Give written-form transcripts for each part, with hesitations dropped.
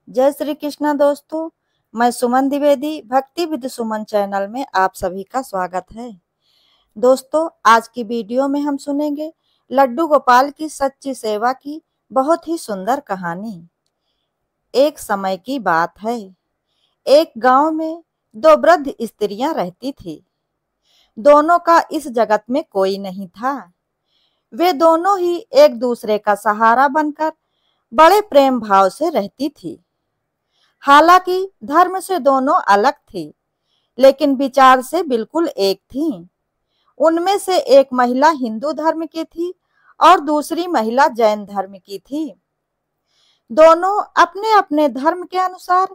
जय श्री कृष्णा दोस्तों। मैं सुमन द्विवेदी भक्ति विद सुमन चैनल में आप सभी का स्वागत है। दोस्तों, आज की वीडियो में हम सुनेंगे लड्डू गोपाल की सच्ची सेवा की बहुत ही सुंदर कहानी। एक समय की बात है, एक गांव में दो वृद्ध स्त्रियां रहती थी। दोनों का इस जगत में कोई नहीं था। वे दोनों ही एक दूसरे का सहारा बनकर बड़े प्रेम भाव से रहती थी। हालांकि धर्म से दोनों अलग थी, लेकिन विचार से बिल्कुल एक थीं। उनमें से एक महिला हिंदू धर्म की थी और दूसरी महिला जैन धर्म की थी। दोनों अपने अपने धर्म के अनुसार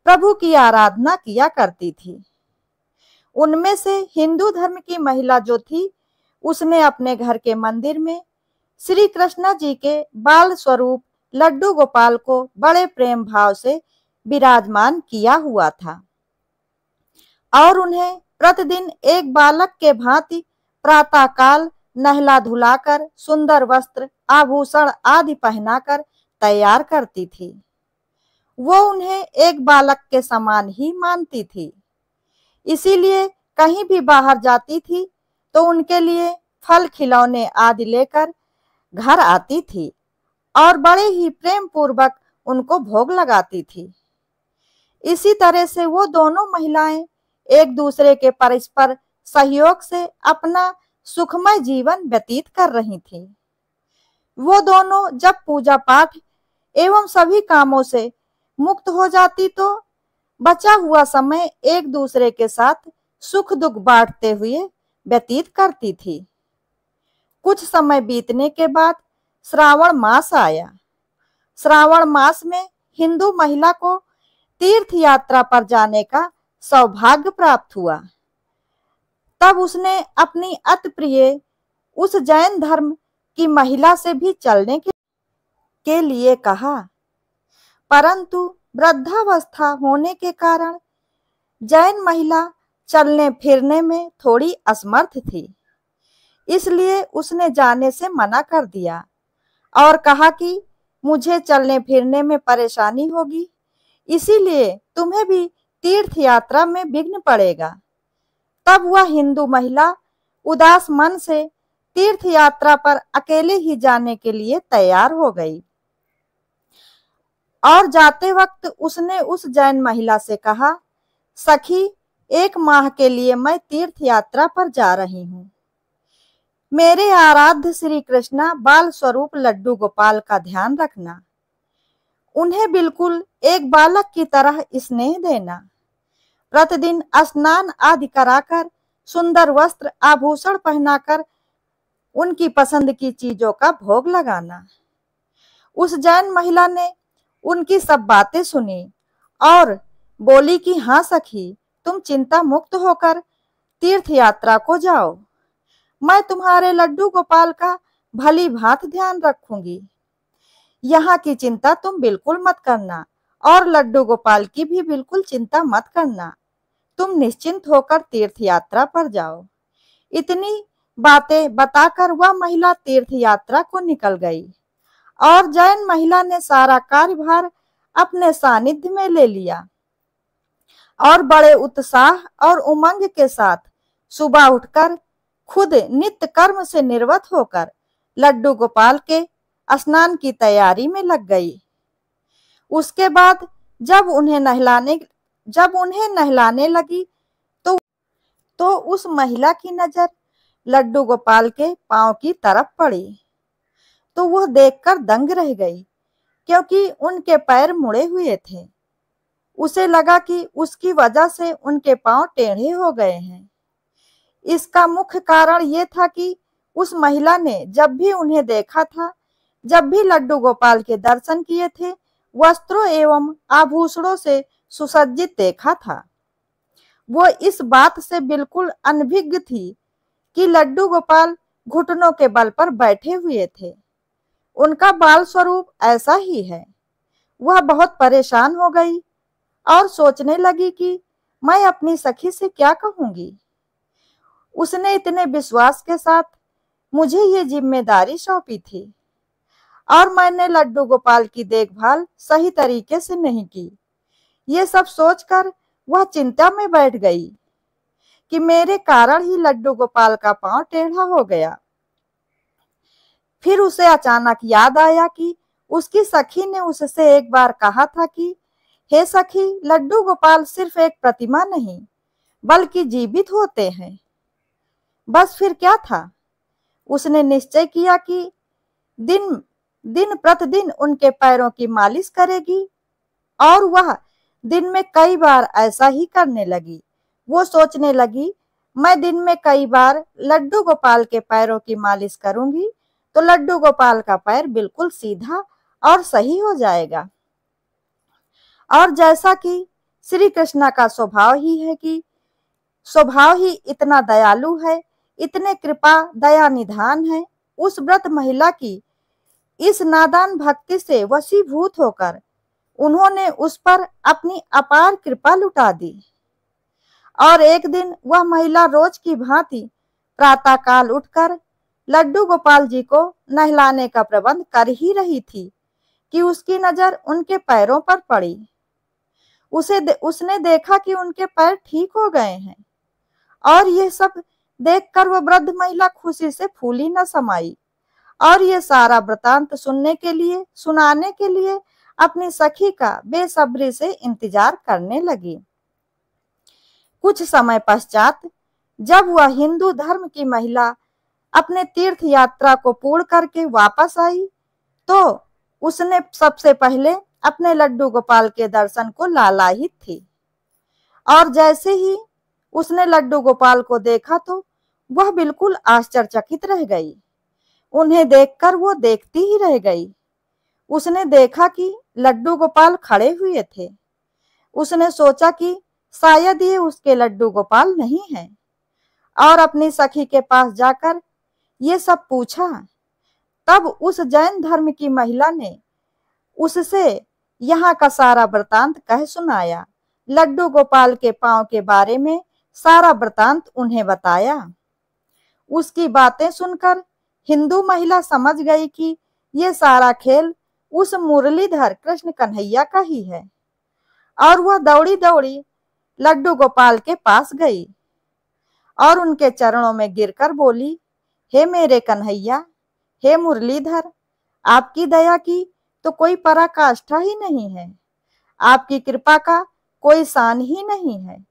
प्रभु की आराधना किया करती थी। उनमें से हिंदू धर्म की महिला जो थी, उसने अपने घर के मंदिर में श्री कृष्ण जी के बाल स्वरूप लड्डू गोपाल को बड़े प्रेम भाव से विराजमान किया हुआ था और उन्हें प्रतिदिन एक बालक के भांति प्रातःकाल नहला धुलाकर सुंदर वस्त्र आभूषण आदि पहनाकर तैयार करती थी। वो उन्हें एक बालक के समान ही मानती थी। इसीलिए कहीं भी बाहर जाती थी तो उनके लिए फल खिलौने आदि लेकर घर आती थी और बड़े ही प्रेम पूर्वक उनको भोग लगाती थी। इसी तरह से वो दोनों महिलाएं एक दूसरे के परस्पर सहयोग से अपना सुखमय जीवन व्यतीत कर रही थीं। वो दोनों जब पूजा पाठ एवं सभी कामों से मुक्त हो जाती तो बचा हुआ समय एक दूसरे के साथ सुख दुख बांटते हुए व्यतीत करती थी। कुछ समय बीतने के बाद श्रावण मास आया। श्रावण मास में हिंदू महिला को तीर्थ यात्रा पर जाने का सौभाग्य प्राप्त हुआ। तब उसने अपनी अति प्रिय उस जैन धर्म की महिला से भी चलने के लिए कहा, परंतु वृद्धावस्था होने के कारण जैन महिला चलने फिरने में थोड़ी असमर्थ थी। इसलिए उसने जाने से मना कर दिया और कहा कि मुझे चलने फिरने में परेशानी होगी, इसीलिए तुम्हें भी तीर्थ यात्रा में विघ्न पड़ेगा। तब वह हिंदू महिला उदास मन से तीर्थ यात्रा पर अकेले ही जाने के लिए तैयार हो गई और जाते वक्त उसने उस जैन महिला से कहा, सखी, 1 माह के लिए मैं तीर्थ यात्रा पर जा रही हूँ। मेरे आराध्य श्री कृष्णा बाल स्वरूप लड्डू गोपाल का ध्यान रखना। उन्हें बिल्कुल एक बालक की तरह स्नेह देना। प्रतिदिन स्नान आदि कराकर सुंदर वस्त्र आभूषण पहनाकर उनकी पसंद की चीजों का भोग लगाना। उस जैन महिला ने उनकी सब बातें सुनी और बोली कि हाँ सखी, तुम चिंता मुक्त होकर तीर्थ यात्रा को जाओ। मैं तुम्हारे लड्डू गोपाल का भली भांति ध्यान रखूंगी। यहाँ की चिंता तुम बिल्कुल मत करना और लड्डू गोपाल की भी बिल्कुल चिंता मत करना। तुम निश्चिंत होकर तीर्थ यात्रा पर जाओ। इतनी बातें बताकर वह महिला तीर्थ यात्रा को निकल गई और जैन महिला ने सारा कार्यभार अपने सानिध्य में ले लिया और बड़े उत्साह और उमंग के साथ सुबह उठकर खुद नित्य कर्म से निर्वत होकर लड्डू गोपाल के स्नान की तैयारी में लग गई। उसके बाद जब उन्हें नहलाने लगी तो उस महिला की नजर लड्डू गोपाल के पांव की तरफ पड़ी तो वह देखकर दंग रह गई, क्योंकि उनके पैर मुड़े हुए थे। उसे लगा कि उसकी वजह से उनके पांव टेढ़े हो गए हैं। इसका मुख्य कारण यह था कि उस महिला ने जब भी उन्हें देखा था, जब भी लड्डू गोपाल के दर्शन किए थे, वस्त्रों एवं आभूषणों से सुसज्जित देखा था। वो इस बात से बिल्कुल अनभिज्ञ थी कि लड्डू गोपाल घुटनों के बल पर बैठे हुए थे। उनका बाल स्वरूप ऐसा ही है। वह बहुत परेशान हो गई और सोचने लगी कि मैं अपनी सखी से क्या कहूंगी। उसने इतने विश्वास के साथ मुझे ये जिम्मेदारी सौंपी थी और मैंने लड्डू गोपाल की देखभाल सही तरीके से नहीं की। ये सब सोचकर वह चिंता में बैठ गई कि मेरे कारण ही लड्डू गोपाल का पांव टेढ़ा हो गया। फिर उसे अचानक याद आया कि उसकी सखी ने उससे एक बार कहा था कि हे सखी, लड्डू गोपाल सिर्फ एक प्रतिमा नहीं बल्कि जीवित होते हैं। बस फिर क्या था, उसने निश्चय किया कि दिन दिन प्रतिदिन उनके पैरों की मालिश करेगी और वह दिन में कई बार ऐसा ही करने लगी। वो सोचने लगी, मैं दिन में कई बार लड्डू गोपाल के पैरों की मालिश करूंगी तो लड्डू गोपाल का पैर बिल्कुल सीधा और सही हो जाएगा। और जैसा कि श्री कृष्णा का स्वभाव ही इतना दयालु है, इतने कृपा दया निधान है, उस व्रत महिला की इस नादान भक्ति से वशीभूत होकर उन्होंने उस पर अपनी अपार कृपा लुटा दी। और एक दिन वह महिला रोज की भांति प्रातःकाल उठकर लड्डू गोपाल जी को नहलाने का प्रबंध कर ही रही थी कि उसकी नजर उनके पैरों पर पड़ी। उसने देखा कि उनके पैर ठीक हो गए हैं और ये सब देखकर वह वृद्ध महिला खुशी से फूली न समाई और ये सारा वृतांत सुनाने के लिए अपनी सखी का बेसब्री से इंतजार करने लगी। कुछ समय पश्चात जब वह हिंदू धर्म की महिला अपने तीर्थ यात्रा को पूर्ण करके वापस आई तो उसने सबसे पहले अपने लड्डू गोपाल के दर्शन को लालायित थी। और जैसे ही उसने लड्डू गोपाल को देखा तो वह बिल्कुल आश्चर्यचकित रह गई। उन्हें देखकर वो देखती ही रह गई। उसने देखा कि लड्डू गोपाल खड़े हुए थे। उसने सोचा कि शायद ये उसके लड्डू गोपाल नहीं हैं और अपनी सखी के पास जाकर ये सब पूछा। तब उस जैन धर्म की महिला ने उससे यहाँ का सारा वृतांत कह सुनाया। लड्डू गोपाल के पांव के बारे में सारा वृतांत उन्हें बताया। उसकी बातें सुनकर हिंदू महिला समझ गई कि ये सारा खेल उस मुरलीधर कृष्ण कन्हैया का ही है और वह दौड़ी दौड़ी लड्डू गोपाल के पास गई और उनके चरणों में गिरकर बोली, हे मेरे कन्हैया, हे मुरलीधर, आपकी दया की तो कोई पराकाष्ठा ही नहीं है, आपकी कृपा का कोई शान ही नहीं है।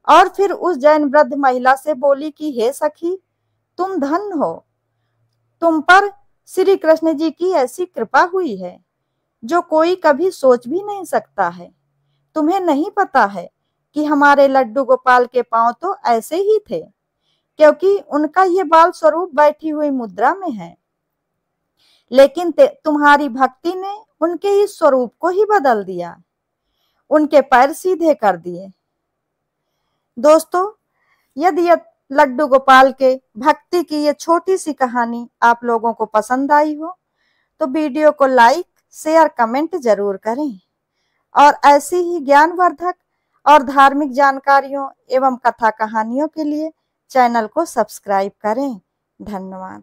और फिर उस जैन वृद्ध महिला से बोली कि हे सखी, तुम धन्य हो, तुम पर श्री कृष्ण जी की ऐसी कृपा हुई है जो कोई कभी सोच भी नहीं सकता है। तुम्हें नहीं पता है कि हमारे लड्डू गोपाल के पांव तो ऐसे ही थे, क्योंकि उनका ये बाल स्वरूप बैठी हुई मुद्रा में है, लेकिन तुम्हारी भक्ति ने उनके इस स्वरूप को ही बदल दिया, उनके पैर सीधे कर दिए। दोस्तों, यदि लड्डू गोपाल के भक्ति की ये छोटी सी कहानी आप लोगों को पसंद आई हो तो वीडियो को लाइक, शेयर, कमेंट जरूर करें और ऐसी ही ज्ञानवर्धक और धार्मिक जानकारियों एवं कथा कहानियों के लिए चैनल को सब्सक्राइब करें। धन्यवाद।